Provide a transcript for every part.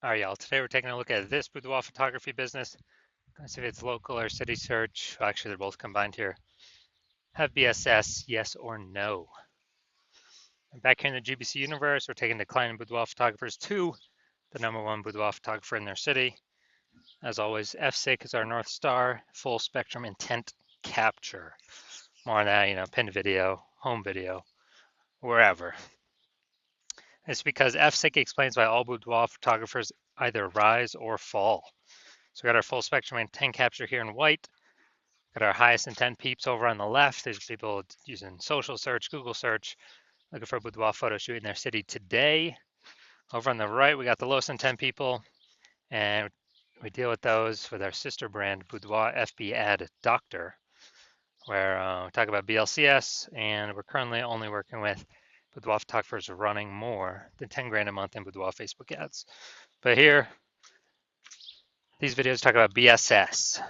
All right, y'all. Today we're taking a look at this boudoir photography business. Let's see if it's local or city search. Well, actually, they're both combined here. Have BSS, yes or no? And back here in the GBC universe, we're taking declining boudoir photographers to the #1 boudoir photographer in their city. As always, FSIC is our North Star, full spectrum intent capture. More on that, pinned video, home video, wherever. It's because FSIC explains why all boudoir photographers either rise or fall. So we got our full spectrum intent capture here in white. Got our highest intent peeps over on the left. There's people using social search, Google search, looking for a boudoir photo shoot in their city today. Over on the right, we got the lowest intent people, and we deal with those with our sister brand, Boudoir FB Ad Doctor, where we talk about BLCS, and we're currently only working with boudoir photographers running more than 10 grand a month in boudoir Facebook ads. But here, these videos talk about BSS.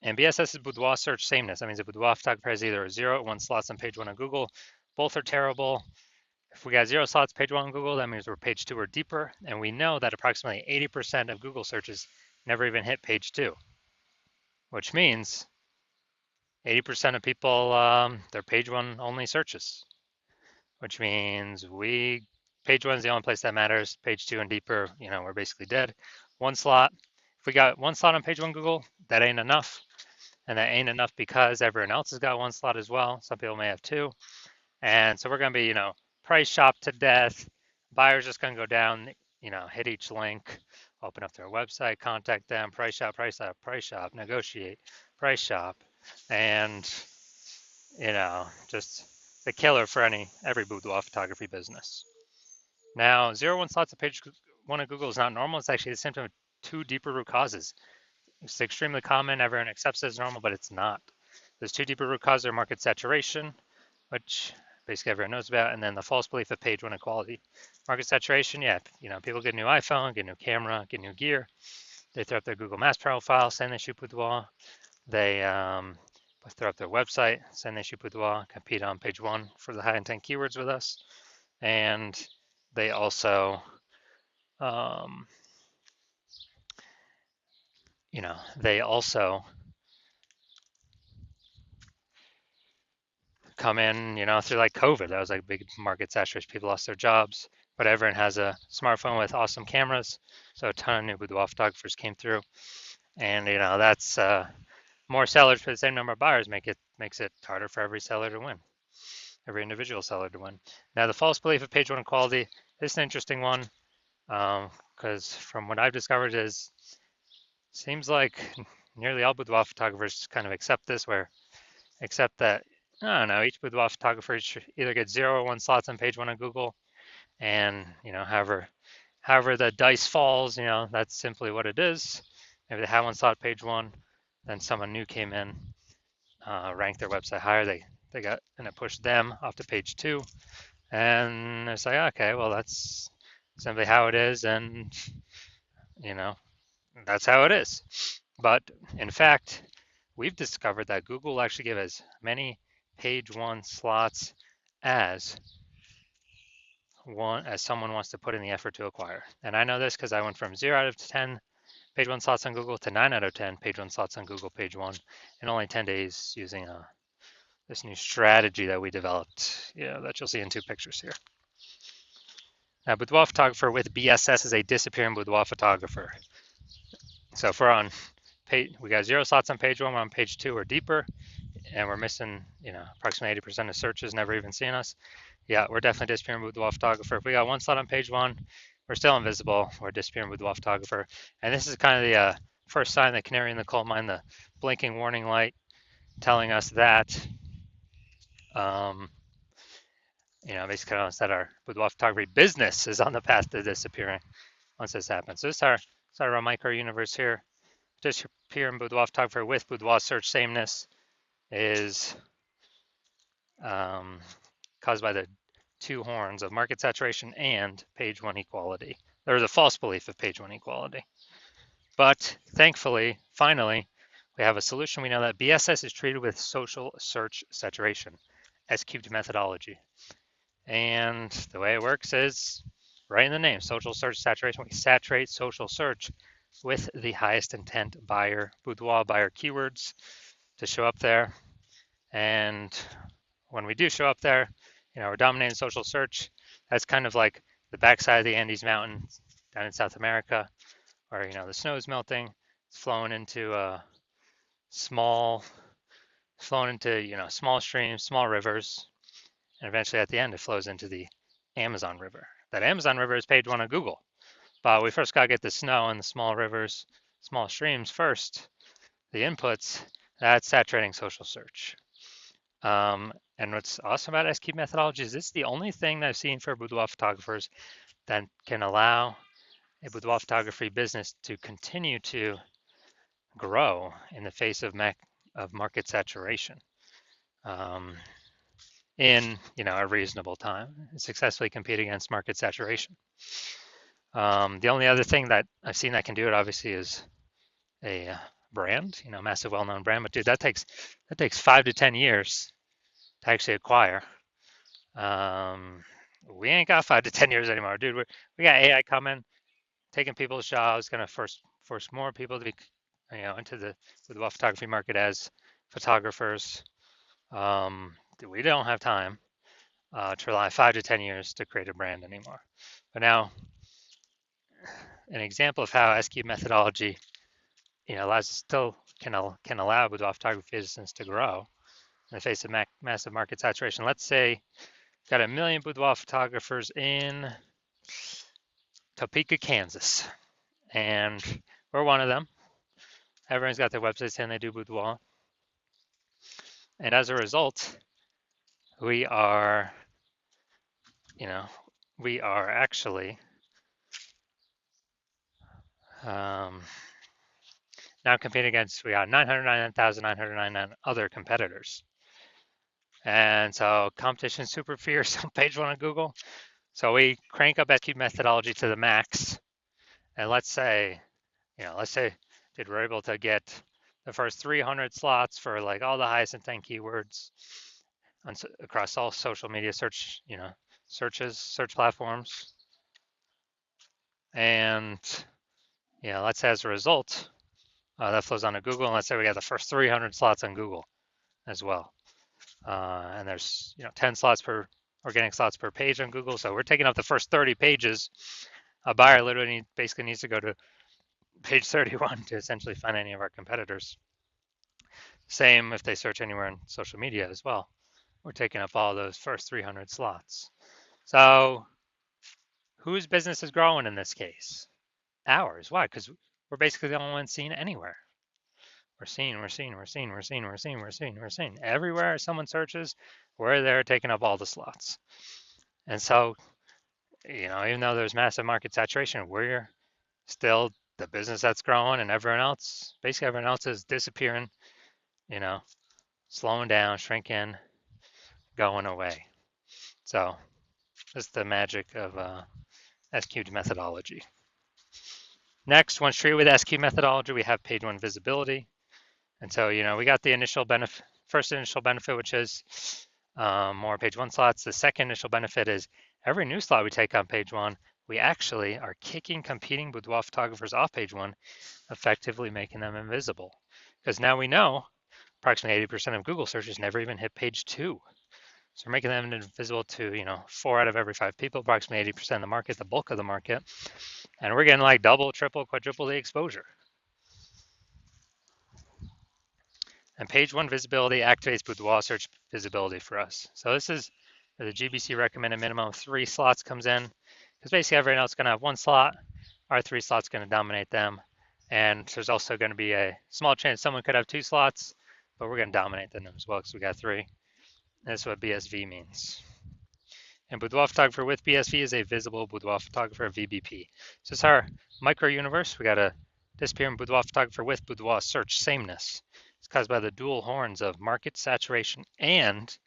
And BSS is boudoir search sameness. That means a boudoir photographer has either 0 or 1 slots on page 1 on Google. Both are terrible. If we got 0 slots page 1 on Google, that means we're page 2 or deeper. And we know that approximately 80% of Google searches never even hit page 2, which means 80% of people, they're page 1 only searches, which means page 1 is the only place that matters. Page 2 and deeper, we're basically dead. 1 slot. If we got 1 slot on page 1 Google, that ain't enough. And that ain't enough because everyone else has got 1 slot as well. Some people may have 2. And so we're going to be, price shop to death. Buyers just going to go down, hit each link, open up their website, contact them, price shop, negotiate, price shop. And, just the killer for every boudoir photography business. Now, 0 1 slots on page 1 of Google is not normal. It's actually the symptom of 2 deeper root causes. It's extremely common. Everyone accepts it as normal, but it's not. There's 2 deeper root causes: market saturation, which basically everyone knows about, and then the false belief of page 1 equality. Market saturation, yeah, people get a new iPhone, get a new camera, get new gear. They throw up their Google Maps profile, saying they shoot boudoir. They throw up their website, saying they shoot boudoir, compete on page 1 for the high intent keywords with us, and they also they also come in, through like COVID. That was like big market saturation. People lost their jobs, but everyone has a smartphone with awesome cameras. So a ton of new boudoir photographers came through, and that's more sellers for the same number of buyers makes it harder for every seller to win, every individual seller to win. Now the false belief of page 1 equality. This is an interesting one because from what I've discovered seems like nearly all boudoir photographers kind of accept that I don't know, each boudoir photographer should either get 0 or 1 slots on page 1 on Google, and however the dice falls, that's simply what it is. If they have 1 slot page 1, then someone new came in, ranked their website higher, and it pushed them off to page 2, and it's like, okay, well that's simply how it is, and that's how it is. But in fact, we've discovered that Google will actually give as many page 1 slots as someone wants to put in the effort to acquire. And I know this because I went from 0 out of 10 page 1 slots on Google to 9 out of 10 page 1 slots on Google page 1 in only 10 days using this new strategy that we developed, that you'll see in 2 pictures here. Now, boudoir photographer with BSS is a disappearing boudoir photographer. So if we're on we got 0 slots on page 1, we're on page 2 or deeper, and we're missing, approximately 80% of searches never even seeing us. Yeah, we're definitely disappearing boudoir photographer. If we got 1 slot on page 1, we're still invisible. We're disappearing boudoir photographer. And this is kind of the first sign, the canary in the coal mine, the blinking warning light telling us that, basically telling us that our boudoir photography business is on the path to disappearing once this happens. So this is our micro universe here. Disappearing boudoir photographer with boudoir search sameness is caused by the 2 horns of market saturation and page 1 equality. There is a false belief of page 1 equality. But thankfully, finally, we have a solution. We know that BSS is treated with social search saturation, S-cubed methodology. And the way it works is right in the name, social search saturation. We saturate social search with the highest intent buyer, boudoir buyer keywords to show up there. And when we do show up there, we're dominating social search. That's kind of like the backside of the Andes Mountain down in South America, where the snow is melting. It's flowing into small, flowing into small streams, small rivers, and eventually at the end it flows into the Amazon River. That Amazon River is page one of Google, but we first got to get the snow and the small rivers, small streams first. The inputs, that's saturating social search. And what's awesome about SQ methodology is it's the only thing that I've seen for boudoir photographers that can allow a boudoir photography business to continue to grow in the face of market saturation in a reasonable time, and successfully compete against market saturation. The only other thing that I've seen that can do it obviously is a brand, massive well-known brand. But dude, that takes 5 to 10 years to actually acquire. We ain't got 5 to 10 years anymore, dude. We got AI coming, taking people's jobs, gonna force more people to be, into the photography market as photographers. We don't have time to rely 5 to 10 years to create a brand anymore. But now, an example of how SQ methodology, still can allow boudoir photography business to grow in the face of massive market saturation. Let's say got 1 million boudoir photographers in Topeka, Kansas, and we're one of them. Everyone's got their website saying they do boudoir, and as a result, we are actually now competing against, we got 999,999 other competitors. And so competition is super fierce on page one of Google. So we crank up SQ methodology to the max. And let's say dude, we're able to get the first 300 slots for like all the highest intent keywords across all social media search platforms. And let's say as a result, that flows onto Google. And let's say we got the first 300 slots on Google as well. And there's 10 slots per organic slots per page on Google. So we're taking up the first 30 pages. A buyer literally basically needs to go to page 31 to essentially find any of our competitors. Same if they search anywhere on social media as well. We're taking up all those first 300 slots. So whose business is growing in this case? Ours. Why? Because we're basically the only ones seen anywhere. We're seen. Everywhere someone searches, we're there taking up all the slots. And so, even though there's massive market saturation, we're still the business that's growing, and everyone else is disappearing, slowing down, shrinking, going away. So that's the magic of SQ methodology. Next, once treated with SQ methodology, we have page one visibility. And so, we got the first initial benefit, which is more page one slots. The second initial benefit is every new slot we take on page one, we actually are kicking competing boudoir photographers off page one, effectively making them invisible. Because now we know approximately 80% of Google searches never even hit page two. So we're making them invisible to, 4 out of every 5 people, approximately 80% of the market, the bulk of the market. And we're getting like double, triple, quadruple the exposure. And page one visibility activates boudoir search visibility for us. So this is where the GBC recommended minimum of 3 slots comes in, because basically everyone else is going to have 1 slot. Our 3 slots going to dominate them. And there's also going to be a small chance someone could have 2 slots, but we're going to dominate them as well because we got 3. And that's what BSV means. And boudoir photographer with BSV is a visible boudoir photographer, VBP. So it's our micro universe. We got a disappearing boudoir photographer with boudoir search sameness. It's caused by the dual horns of market saturation and,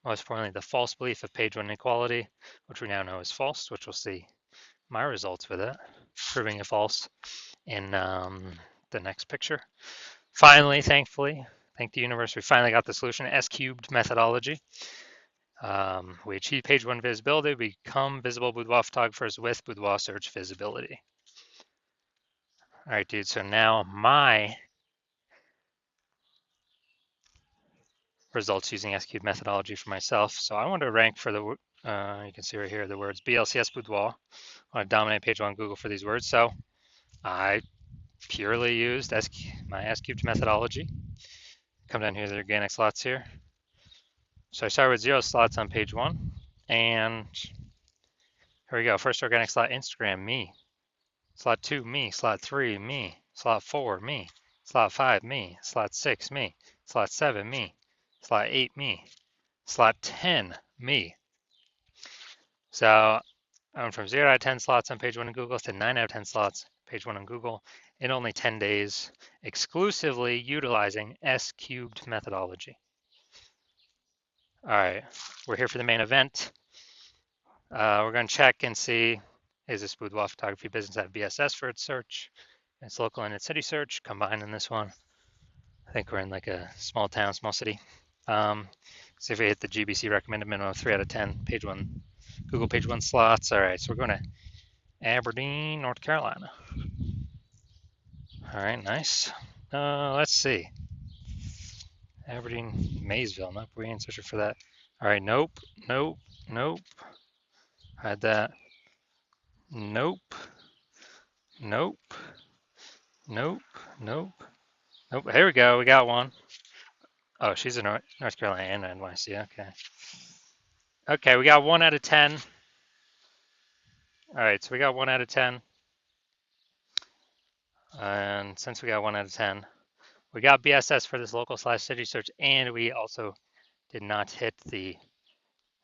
most importantly, the false belief of page one inequality, which we now know is false, which we'll see my results with it, proving it false in the next picture. Finally, thankfully, thank the universe, we finally got the solution, S-cubed methodology. We achieve page one visibility, we become visible boudoir photographers with boudoir search visibility. All right, dude, so now my results using SQ methodology for myself. So I want to rank for the, you can see right here, the words BLCS boudoir. I want to dominate page one Google for these words. So I purely used my S-cubed methodology. Come down here to the organic slots here. So I start with 0 slots on page one. And here we go. First organic slot, Instagram, me. Slot 2, me. Slot 3, me. Slot 4, me. Slot 5, me. Slot 6, me. Slot 7, me. Slot 8, me. Slot 10, me. So I'm from 0 out of 10 slots on page one in Google to 9 out of 10 slots page one on Google in only 10 days, exclusively utilizing S-cubed methodology. All right, we're here for the main event. We're going to check and see, is this boudoir photography business have BSS for its search? It's local and its city search combined in this one. I think we're in like a small town, small city. See if we hit the GBC recommended minimum of 3 out of 10 page one, Google page one slots. All right, so we're going to Aberdeen, North Carolina. All right, nice. Let's see. Aberdeen, Maysville. Nope, we ain't searching for that. All right, nope, nope, nope. Had that. Nope, nope, nope, nope, nope. Here we go. We got one. Oh, she's in North Carolina and NYC. Okay. Okay, we got 1 out of 10. All right, so we got 1 out of 10. And since we got 1 out of 10, we got BSS for this local/city search, and we also did not hit the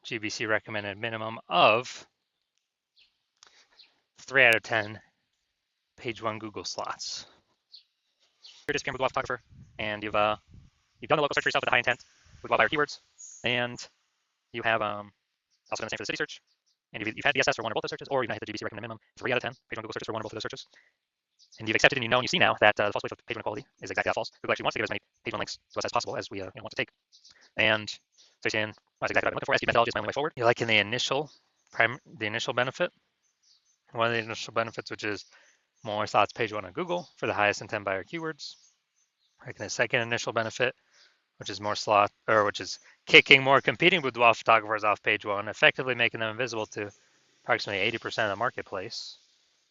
GBC recommended minimum of 3 out of 10 page one Google slots. You're a Boudoir photographer, and you've done the local search for yourself with a high intent with buyer keywords, and you have also done the same for the city search, and you've had BSS for one or both those searches, or you've not hit the GBC recommended minimum 3 out of 10 page one Google searches for one or both of those searches, and you've accepted and you know and you see now that the false belief of page one equality is exactly that false. Google actually wants to give as many page one links to us as possible as we want to take, and so you're saying, well, that's exactly what I'm looking for. SQ methodology is my only way forward. You're liking the initial benefit, one of the initial benefits, which is more slots page one on Google for the highest intent buyer keywords. Like the second initial benefit, which is which is kicking more competing boudoir photographers off page one, effectively making them invisible to approximately 80% of the marketplace.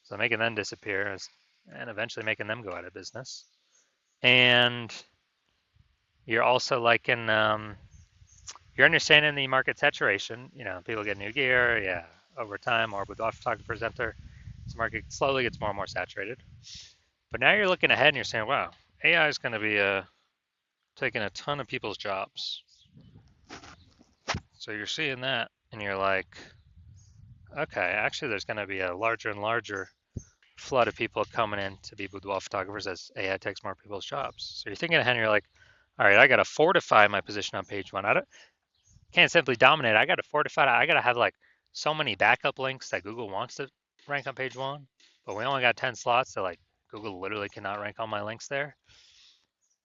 So making them disappear and eventually making them go out of business. And you're also liking, you're understanding the market saturation. You know, people get new gear, yeah, over time, more boudoir photographers enter. This market slowly gets more and more saturated. But now you're looking ahead and you're saying, wow, AI is going to be taking a ton of people's jobs. So you're seeing that and you're like, okay, actually there's going to be a larger and larger flood of people coming in to be boudoir photographers as AI takes more people's jobs. So you're thinking ahead and you're like, all right, I got to fortify my position on page one. Can't simply dominate. I got to fortify it. I got to have like so many backup links that Google wants to rank on page one, but we only got 10 slots, so like Google literally cannot rank all my links there.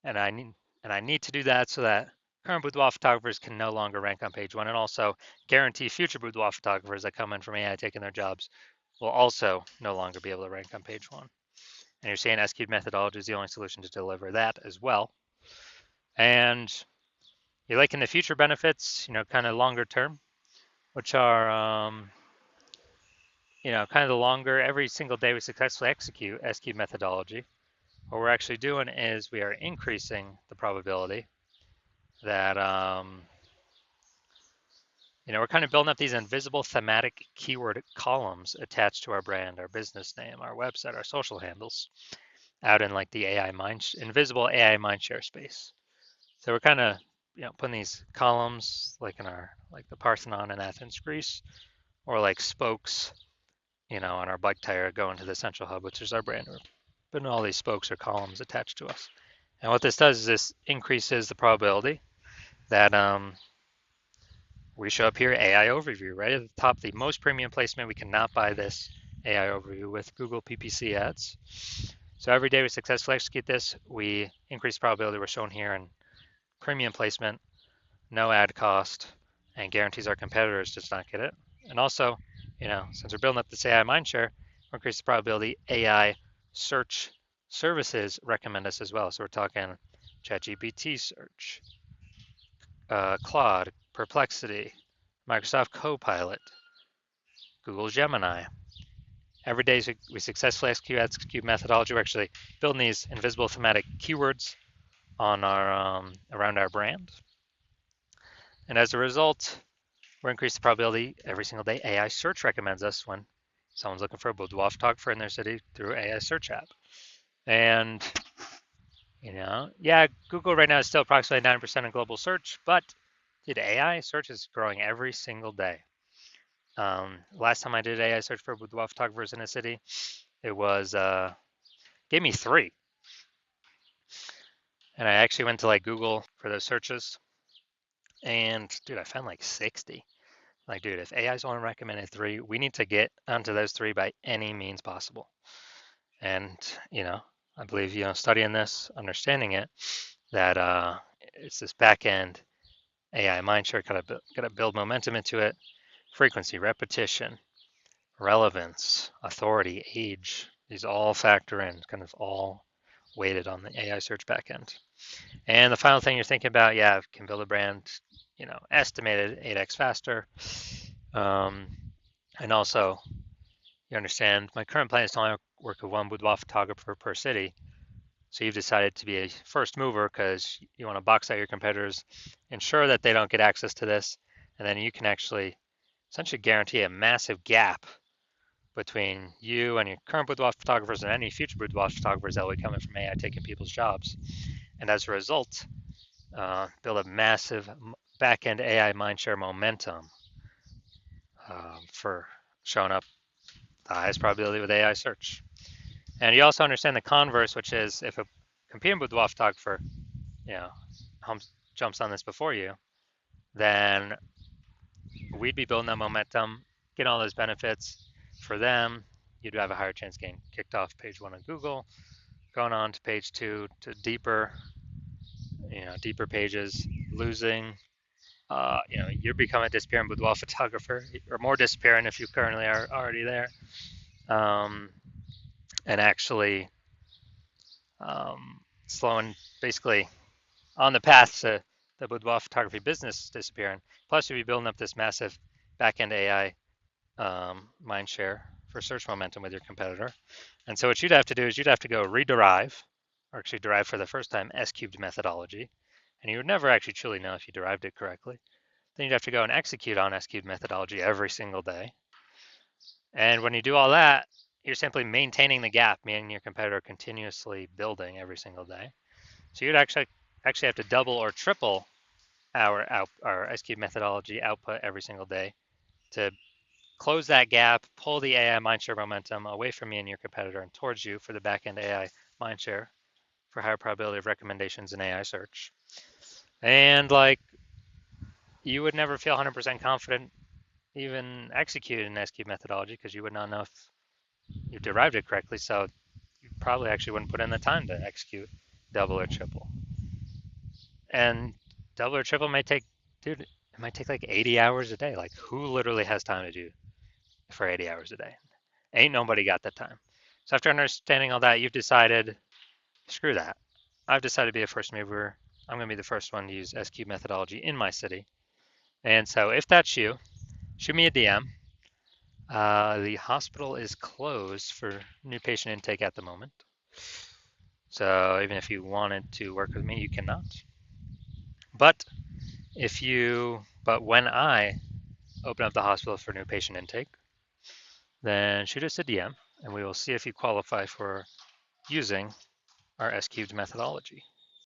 And I need to do that so that current boudoir photographers can no longer rank on page one, and also guarantee future boudoir photographers that come in from AI taking their jobs will also no longer be able to rank on page one. And you're saying S-cubed methodology is the only solution to deliver that as well. And you're liking the future benefits, you know, kind of longer term, which are, you know, kind of the longer, every single day we successfully execute S-cubed methodology. What we're actually doing is we are increasing the probability that, you know, we're kind of building up these invisible thematic keyword columns attached to our brand, our business name, our website, our social handles, out in like the invisible AI mindshare space. So we're kind of, you know, putting these columns like in like the Parthenon in Athens, Greece, or like spokes, you know, on our bike tire going to the central hub, which is our brand. We're putting all these spokes or columns attached to us. And what this does is this increases the probability that we show up here, AI overview, right at the top, the most premium placement. We cannot buy this AI overview with Google PPC ads. So every day we successfully execute this, we increase the probability we're shown here in premium placement, no ad cost, and guarantees our competitors does not get it. And also, since we're building up this AI mindshare, we're increasing the probability AI search services recommend us as well. So we're talking ChatGPT search, Claude, Perplexity, Microsoft Copilot, Google Gemini. Every day we successfully execute methodology. We're actually building these invisible thematic keywords on our around our brand. And as a result, we're increasing the probability every single day AI search recommends us when someone's looking for a boudoir photographer in their city through AI search app. And, Google right now is still approximately 9% of global search, but dude, AI search is growing every single day. Last time I did AI search for boudoir photographers in a city, it was, gave me 3. And I actually went to like Google for those searches. And dude, I found like 60. Like, dude, if AI's only recommended 3, we need to get onto those 3 by any means possible. And, I believe, studying this, understanding it, that it's this back end AI mindshare, gotta build momentum into it, frequency, repetition, relevance, authority, age. These all factor in, kind of all weighted on the AI search backend. And the final thing you're thinking about, can build a brand, estimated 8x faster. And also, you understand my current plan is to only work with one boudoir photographer per city. So you've decided to be a first mover because you want to box out your competitors, ensure that they don't get access to this, and then you can actually essentially guarantee a massive gap between you and your current boudoir photographers and any future boudoir photographers that will be coming from AI taking people's jobs. And as a result, build a massive back-end AI mindshare momentum for showing up the highest probability with AI search. And you also understand the converse, which is if a competing boudoir photographer, jumps on this before you, then we'd be building that momentum, getting all those benefits. For them, you'd have a higher chance getting kicked off page 1 of Google, going on to page 2 to deeper pages, losing. You're becoming a disappearing boudoir photographer, or more disappearing if you currently are already there, and actually slowing, basically on the path to the boudoir photography business disappearing. Plus, you'll be building up this massive back-end AI mind share for search momentum with your competitor. And so what you'd have to do is you'd have to go rederive, or actually derive for the first time, S-cubed methodology. And you would never actually truly know if you derived it correctly. Then you'd have to go and execute on S-cubed methodology every single day. And when you do all that, you're simply maintaining the gap, meaning your competitor continuously building every single day. So you'd actually have to double or triple our S-cubed methodology output every single day to close that gap, pull the AI mindshare momentum away from me and your competitor and towards you for the back-end AI mindshare for higher probability of recommendations in AI search. And you would never feel 100% confident even executing an S-cubed methodology because you would not know if you derived it correctly. So you probably actually wouldn't put in the time to execute double or triple. And double or triple might take like 80 hours a day. Like, who literally has time to do for 80 hours a day? Ain't nobody got that time. So after understanding all that, you've decided, screw that. I've decided to be a first mover. I'm going to be the first one to use S-cubed methodology in my city. And so if that's you, shoot me a DM. The hospital is closed for new patient intake at the moment. So even if you wanted to work with me, you cannot. But when I open up the hospital for new patient intake, then shoot us a DM and we will see if you qualify for using our S-cubed methodology.